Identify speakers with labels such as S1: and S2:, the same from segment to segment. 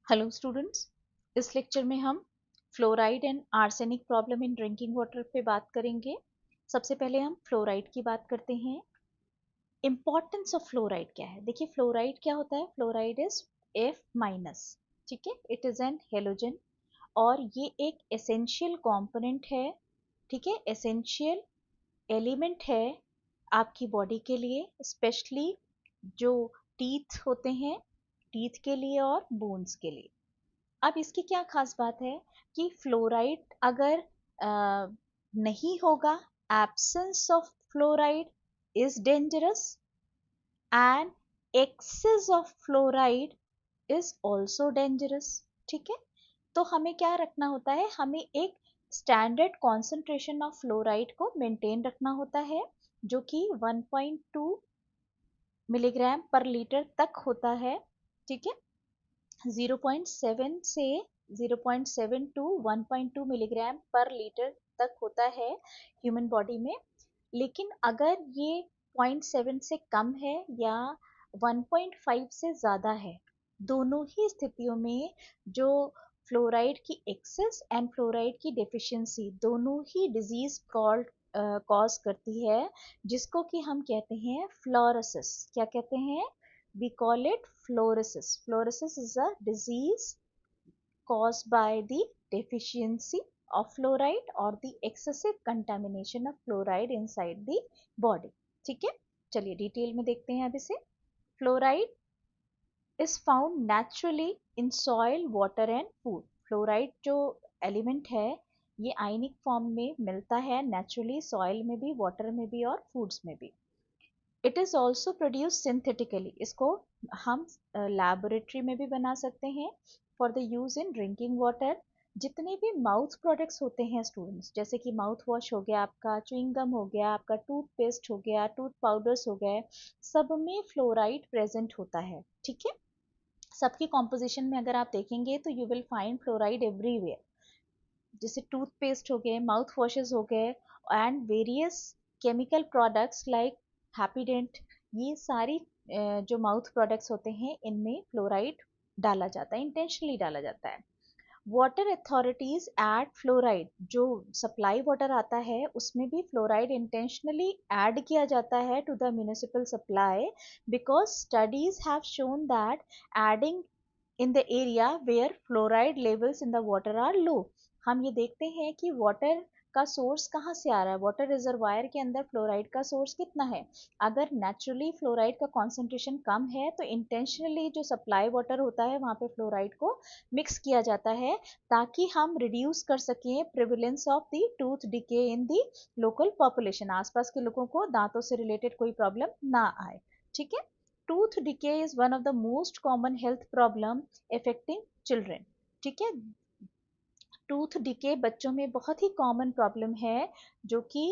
S1: Hello students, इस lecture में हम fluoride and arsenic problem in drinking water पे बात करेंगे। सबसे पहले हम फ्लोराइड की बात करते हैं। इम्पॉर्टेंस ऑफ फ्लोराइड क्या है? देखिए, फ्लोराइड क्या होता है? फ्लोराइड इज F माइनस, ठीक है। इट इज एन हेलोजन और ये एक एसेंशियल कंपोनेंट है, ठीक है, एसेंशियल एलिमेंट है आपकी बॉडी के लिए, स्पेशली जो टीथ होते हैं, टीथ के लिए और बोन्स के लिए। अब इसकी क्या खास बात है कि फ्लोराइड अगर नहीं होगा, absence of fluoride is dangerous and excess of fluoride is also dangerous, ठीक है। तो हमें क्या रखना होता है? हमें एक स्टैंडर्ड कॉन्सेंट्रेशन ऑफ फ्लोराइड को मेंटेन रखना होता है, जो कि 1.2 मिलीग्राम पर लीटर तक होता है, ठीक है। 0.7 से 0.7 टू 1.2 मिलीग्राम पर लीटर तक होता है ह्यूमन बॉडी में। लेकिन अगर ये 0.7 से कम है या 1.5 से ज़्यादा है, दोनों ही स्थितियों में जो फ्लोराइड की एक्सेस एंड फ्लोराइड की डेफिशिएंसी दोनों ही डिजीज कॉज करती है, जिसको कि हम कहते हैं फ्लोरोसिस। क्या कहते हैं? we call it fluorosis. Fluorosis is a disease caused by the deficiency of fluoride or the excessive contamination of fluoride inside the body, ठीक है। चलिए डिटेल में देखते हैं अब इसे। Fluoride is found naturally in soil, water and food. Fluoride जो element है, ये आयनिक फॉर्म में मिलता है नेचुरली, सॉइल में भी, वाटर में भी और फूड्स में भी। It is also produce synthetically. इसको हम लैबोरेटरी में भी बना सकते हैं for the use in drinking water. जितने भी माउथ प्रोडक्ट्स होते हैं स्टूडेंट्स, जैसे कि माउथ वॉश हो गया आपका, च्युइंग गम हो गया आपका, टूथपेस्ट हो गया, टूथ पाउडर्स हो गए, सब में फ्लोराइड प्रेजेंट होता है, ठीक है। सबकी कॉम्पोजिशन में अगर आप देखेंगे तो you will find fluoride everywhere. जैसे टूथपेस्ट हो गए, माउथ वॉशेस हो गए and various chemical products like Happydent, ये सारी जो माउथ प्रोडक्ट्स होते हैं इनमें फ्लोराइड डाला जाता है, इंटेंशनली डाला जाता है। वाटर अथॉरिटीज ऐड फ्लोराइड, जो सप्लाई वाटर आता है उसमें भी फ्लोराइड इंटेंशनली ऐड किया जाता है to the municipal supply, because studies have shown that adding in the area where fluoride levels in the water are low. हम ये देखते हैं कि वाटर का सोर्स कहाँ से आ रहा है, वाटर रिजर्वायर के अंदर फ्लोराइड का सोर्स कितना है। अगर नेचुरली फ्लोराइड का कॉन्सेंट्रेशन कम है तो इंटेंशनली जो सप्लाई वाटर होता है वहाँ पे फ्लोराइड को मिक्स किया जाता है, ताकि हम रिड्यूस कर सकें prevalence of the tooth decay in the local population, आसपास के लोगों को दांतों से रिलेटेड कोई प्रॉब्लम ना आए, ठीक है। Tooth decay is one of the most common health problem affecting children, ठीक है। टूथ डिके बच्चों में बहुत ही कॉमन प्रॉब्लम है, जो कि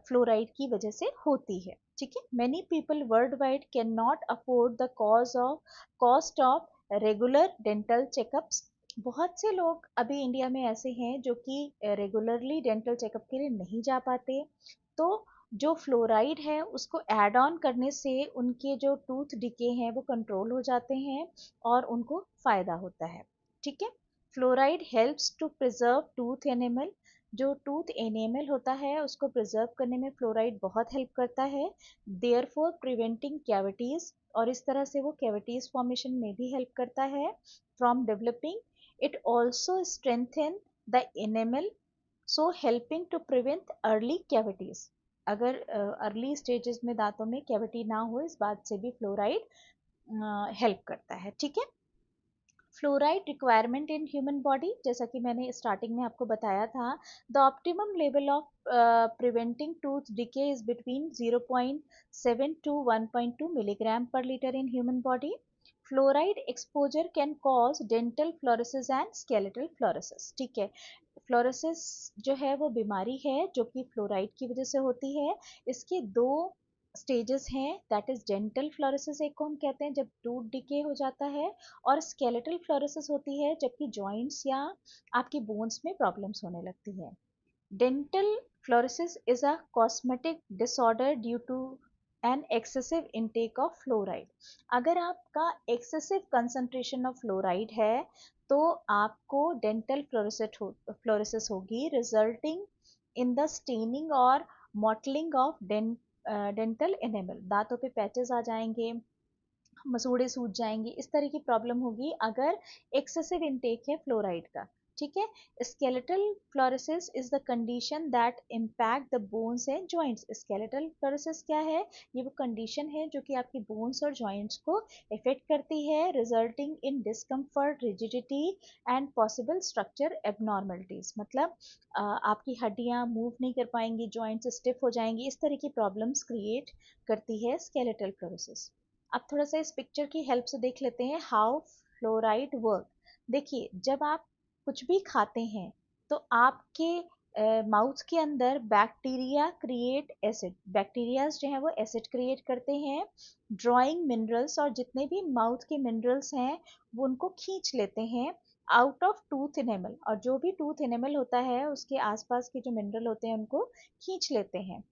S1: फ्लोराइड की वजह से होती है, ठीक है। Many people world wide can not afford the cost of regular dental checkups. बहुत से लोग अभी इंडिया में ऐसे हैं जो कि रेगुलरली डेंटल चेकअप के लिए नहीं जा पाते। तो जो फ्लोराइड है उसको ऐड ऑन करने से उनके जो टूथ डिके हैं वो कंट्रोल हो जाते हैं और उनको फायदा होता है, ठीक है। Fluoride helps to preserve tooth enamel. जो टूथ एनेमल होता है उसको प्रिजर्व करने में फ्लोराइड बहुत हेल्प करता है, देयरफॉर प्रिवेंटिंग कैविटीज, और इस तरह से वो कैविटीज फॉर्मेशन में भी हेल्प करता है from developing. It also strengthen the enamel, so helping to prevent early cavities. अगर अर्ली स्टेजेस में दांतों में कैविटी ना हो, इस बात से भी फ्लोराइड हेल्प करता है, ठीक है। Fluoride requirement in human body, जैसा कि मैंने स्टार्टिंग में आपको बताया था, the optimum level of preventing tooth decay is between 0.7 to 1.2 milligram per litre in human body. Fluoride exposure can cause dental fluorosis and skeletal fluorosis, ठीक है। Fluorosis जो है वो बीमारी है जो कि फ्लोराइड की वजह से होती है। इसके दो स्टेजेस हैं, दैट इज डेंटल फ्लोरोसिस, एक को हम कहते हैं जब टूथ डिके हो जाता है, और स्केलेटल फ्लोरोसिस होती है जबकि जॉइंट्स या आपकी बोन्स में प्रॉब्लम्स होने लगती है। Dental fluorosis is a cosmetic disorder due to an excessive intake of fluoride. अगर आपका एक्सेसिव कंसंट्रेशन ऑफ फ्लोराइड है तो आपको डेंटल फ्लोरोसिस होगी, रिजल्टिंग इन द स्टेनिंग और मॉटलिंग ऑफ डेंटल एनेमल। दांतों पे पैचेस आ जाएंगे, मसूड़े सूज जाएंगे, इस तरह की प्रॉब्लम होगी अगर एक्सेसिव इनटेक है फ्लोराइड का। ठीक है। Skeletal fluorosis is the condition that impact the bones and joints. Skeletal fluorosis क्या है? ये वो कंडीशन है जो कि आपकी बोन्स और जॉइंट्स को इफेक्ट करती है, resulting in discomfort, rigidity and possible structure abnormalities. मतलब आपकी हड्डियां मूव नहीं कर पाएंगी, जॉइंट्स स्टिफ हो जाएंगी, इस तरह की प्रॉब्लम्स क्रिएट करती है स्केलेटल फ्लोरोसिस। अब थोड़ा सा इस पिक्चर की हेल्प से देख लेते हैं हाउ फ्लोराइड वर्क। देखिए, जब आप कुछ भी खाते हैं तो आपके माउथ के अंदर बैक्टीरिया क्रिएट एसिड, बैक्टीरियाज जो है वो एसिड क्रिएट करते हैं, ड्रॉइंग मिनरल्स, और जितने भी माउथ के मिनरल्स हैं वो उनको खींच लेते हैं आउट ऑफ टूथ इनेमल, और जो भी टूथ इनेमल होता है उसके आसपास के जो मिनरल होते हैं उनको खींच लेते हैं,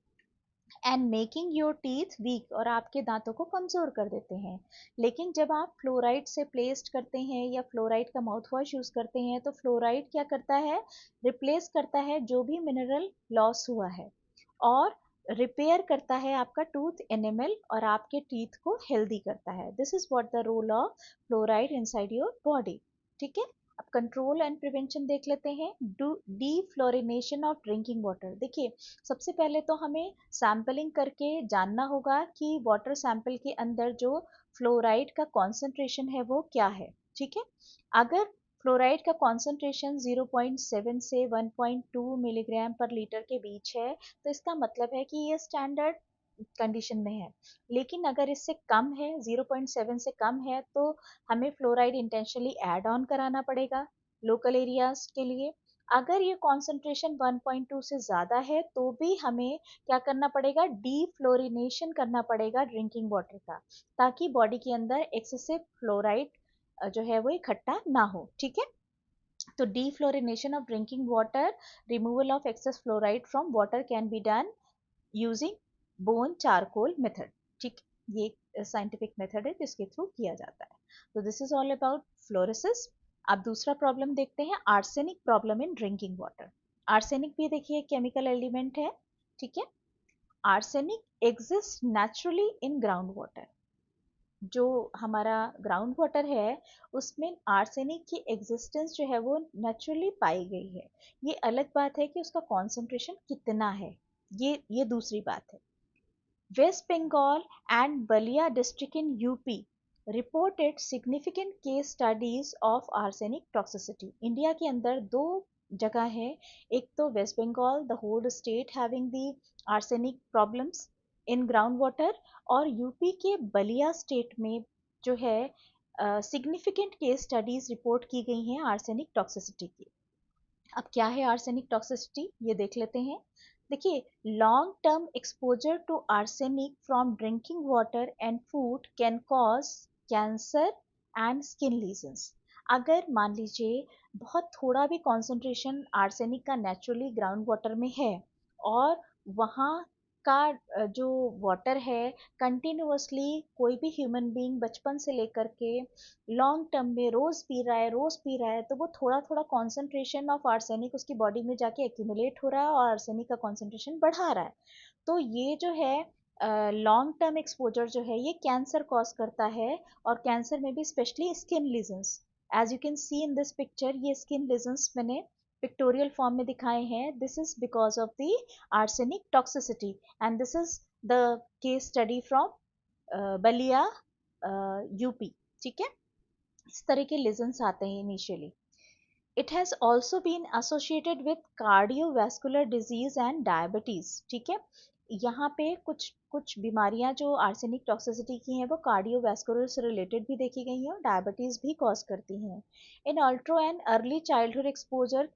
S1: and making your teeth weak, और आपके दांतों को कमजोर कर देते हैं। लेकिन जब आप फ्लोराइड से प्लेस्ड करते हैं या फ्लोराइड का माउथ वॉश यूज करते हैं तो फ्लोराइड क्या करता है? रिप्लेस करता है जो भी मिनरल लॉस हुआ है, और रिपेयर करता है आपका टूथ एनिमल और आपके टीथ को हेल्दी करता है। This is what the role of fluoride inside your body. ठीक है। अब कंट्रोल एंड प्रिवेंशन देख लेते हैं। Defluorination of drinking water. देखिए, सबसे पहले तो हमें सैंपलिंग करके जानना होगा कि वाटर सैंपल के अंदर जो फ्लोराइड का कॉन्सेंट्रेशन है वो क्या है। ठीक है। अगर फ्लोराइड का कॉन्सेंट्रेशन 0.7 से 1.2 मिलीग्राम पर लीटर के बीच है तो इसका मतलब है कि ये स्टैंडर्ड कंडीशन में है। लेकिन अगर इससे कम है, 0.7 से कम है, तो हमें फ्लोराइड इंटेंशनली ऐड ऑन कराना पड़ेगा लोकल एरियाज के लिए। अगर ये कॉन्सेंट्रेशन 1.2 से ज़्यादा है तो भी हमें क्या करना पड़ेगा? डीफ्लोरिनेशन करना पड़ेगा ड्रिंकिंग वाटर का, ताकि बॉडी के अंदर एक्सेसिव फ्लोराइड जो है वो इकट्ठा ना हो। ठीक है। तो defluorination of drinking water, removal of excess fluoride from water can be done using bone charcoal method. ठीक, ये एक साइंटिफिक मेथड है जिसके थ्रू किया जाता है। तो this is all about fluorosis. अब दूसरा प्रॉब्लम देखते हैं, arsenic problem in drinking water. Arsenic भी देखिए केमिकल एलिमेंट है। ठीक है। Arsenic exist naturally in ground water. जो हमारा ग्राउंड वाटर है उसमें आर्सेनिक की एग्जिस्टेंस जो है वो नेचुरली पाई गई है। ये अलग बात है कि उसका कॉन्सेंट्रेशन कितना है, ये दूसरी बात है। West Bengal and Balia district in UP reported significant case studies of arsenic toxicity. India के अंदर दो जगह है, एक तो West Bengal, the whole state having the arsenic problems in ground water, और यूपी के बलिया स्टेट में जो है सिग्निफिकेंट केस स्टडीज रिपोर्ट की गई हैं आर्सेनिक टॉक्सिसिटी की। अब क्या है आर्सेनिक टॉक्सिसिटी, ये देख लेते हैं। देखिए, long term exposure to arsenic from drinking water and food can cause cancer and skin lesions. अगर मान लीजिए बहुत थोड़ा भी कॉन्सेंट्रेशन आर्सेनिक का नेचुरली ग्राउंड वाटर में है, और वहाँ का जो वाटर है कंटिन्यूअसली कोई भी ह्यूमन बीइंग बचपन से लेकर के लॉन्ग टर्म में रोज पी रहा है, तो वो थोड़ा थोड़ा कॉन्सेंट्रेशन ऑफ आर्सेनिक उसकी बॉडी में जाके एक्यूमुलेट हो रहा है और आर्सेनिक का कॉन्सेंट्रेशन बढ़ा रहा है। तो ये जो है लॉन्ग टर्म एक्सपोजर जो है ये कैंसर कॉज करता है, और कैंसर में भी specially skin lesions. As you can see in this picture, ये स्किन लीजन्स मैंने पिक्टोरियल फॉर्म में दिखाए हैं। This is because of the arsenic toxicity, and this is the case study from Ballia UP. ठीक है। इस तरह के लीजन्स आते हैं initially. It has also been associated with cardiovascular disease and diabetes. ठीक है। यहाँ पे कुछ कुछ बीमारियां जो आर्सेनिक टॉक्सिसिटी की हैं वो कार्डियोवैस्कुलर से रिलेटेड भी देखी गई हैं और डायबिटीज भी कॉज करती हैं। In utero and early childhood exposure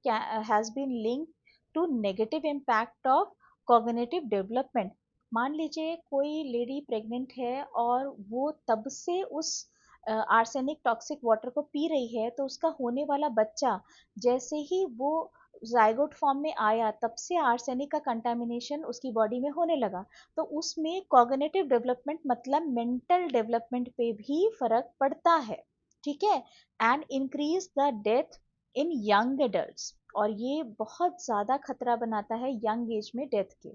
S1: has been link to negative impact of cognitive development. मान लीजिए कोई लेडी प्रेग्नेंट है और वो तब से उस आर्सेनिक टॉक्सिक वाटर को पी रही है, तो उसका होने वाला बच्चा जैसे ही वो जाइगोट फॉर्म में आया तब से आर्सेनिक का कंटामिनेशन उसकी बॉडी में होने लगा, तो उसमें कॉग्निटिव डेवलपमेंट मतलब मेंटल डेवलपमेंट पे भी फर्क पड़ता है, ठीक है, and increase the death in young adults, और ये बहुत ज्यादा खतरा बनाता है यंग एज में डेथ के,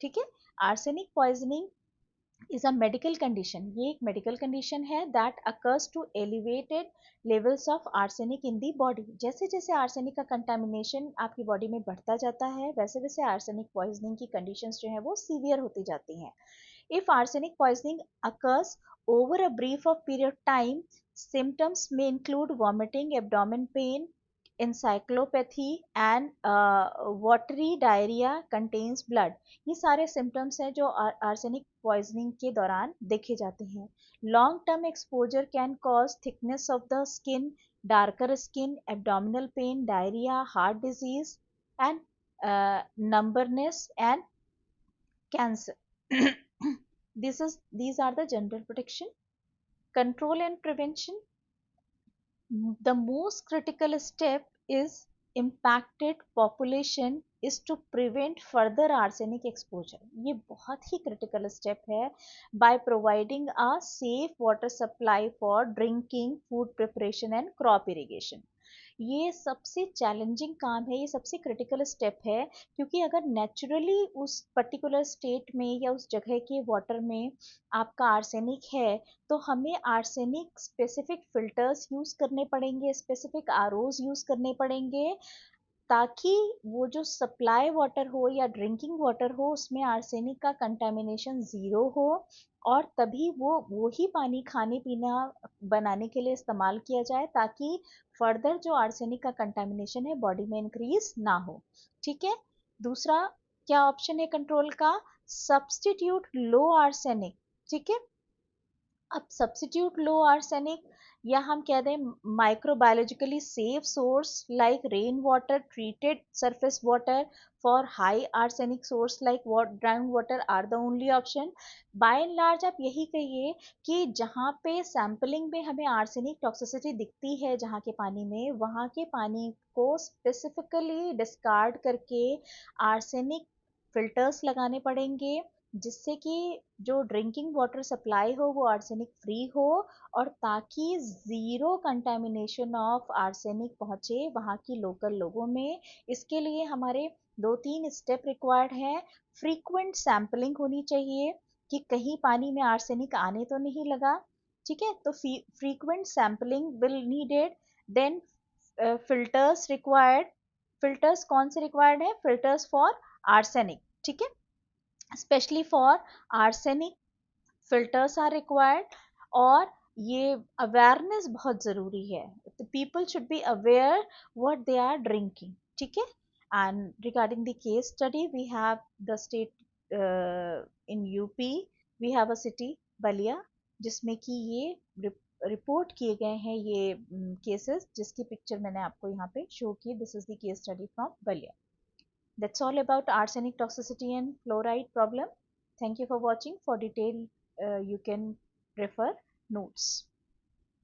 S1: ठीक है। Arsenic poisoning is a medical condition, ये एक मेडिकल कंडीशन है that occurs to elevated levels of arsenic in the body. जैसे जैसे आर्सेनिक का कंटामिनेशन आपकी बॉडी में बढ़ता जाता है वैसे वैसे आर्सेनिक पॉइजनिंग की कंडीशंस जो है वो सीवियर होती जाती हैं। If arsenic poisoning occurs over a brief of period time, symptoms may include vomiting, abdomen pain, encephalopathy and watery diarrhea contains blood। ये सारे सिम्टम्स हैं जो आर्सेनिक पॉइजनिंग के दौरान देखे जाते हैं। Long term exposure can cause thickness of the skin, darker skin, abdominal pain, diarrhoea, heart disease and numbness and cancer। These are the general protection. Control and prevention, the most critical step is impacted population is to prevent further arsenic exposure। ये बहुत ही critical step है, by providing a safe water supply for drinking, food preparation and crop irrigation। ये सबसे challenging काम है, ये सबसे critical step है, क्योंकि अगर नेचुरली उस पर्टिकुलर स्टेट में या उस जगह के वाटर में आपका आर्सेनिक है तो हमें आर्सेनिक स्पेसिफिक फिल्टर्स यूज करने पड़ेंगे, स्पेसिफिक आरओज यूज करने पड़ेंगे, ताकि वो जो सप्लाई वाटर हो या ड्रिंकिंग वाटर हो उसमें आर्सेनिक का कंटामिनेशन ज़ीरो हो, और तभी वो ही पानी खाने पीना बनाने के लिए इस्तेमाल किया जाए, ताकि फर्दर जो आर्सेनिक का कंटामिनेशन है बॉडी में इंक्रीज ना हो, ठीक है। दूसरा क्या ऑप्शन है कंट्रोल का? सब्स्टिट्यूट लो आर्सेनिक, ठीक है। अब सब्स्टिट्यूट लो आर्सेनिक, या हम कह दें microbiologically safe source like rain water, treated surface water for high arsenic source like ground water are the only option. By and large आप यही कहिए कि जहाँ पे सैम्पलिंग में हमें आर्सेनिक टॉक्सिसिटी दिखती है जहाँ के पानी में, वहाँ के पानी को स्पेसिफिकली डिस्कार्ड करके आर्सेनिक फिल्टर्स लगाने पड़ेंगे, जिससे कि जो ड्रिंकिंग वाटर सप्लाई हो वो आर्सेनिक फ्री हो, और ताकि ज़ीरो कंटामिनेशन ऑफ आर्सेनिक पहुंचे वहाँ की लोकल लोगों में। इसके लिए हमारे दो तीन स्टेप रिक्वायर्ड हैं। फ्रीक्वेंट सैम्पलिंग होनी चाहिए कि कहीं पानी में आर्सेनिक आने तो नहीं लगा, ठीक है, तो frequent sampling will needed. Then filters required. Filters कौन से रिक्वायर्ड है? फिल्टर्स फॉर आर्सेनिक, ठीक है, specially for arsenic filters are required. और ये अवेयरनेस बहुत ज़रूरी है, तो people should be aware what they are drinking, ठीक है। And regarding the case study we have the state in UP, we have a city Ballia, जिसमें कि ये रिपोर्ट किए गए हैं ये केसेस, जिसकी पिक्चर मैंने आपको यहाँ पे शो की। This is the case study from Ballia. That's all about arsenic toxicity and fluoride problem. Thank you for watching. For detail, you can refer notes.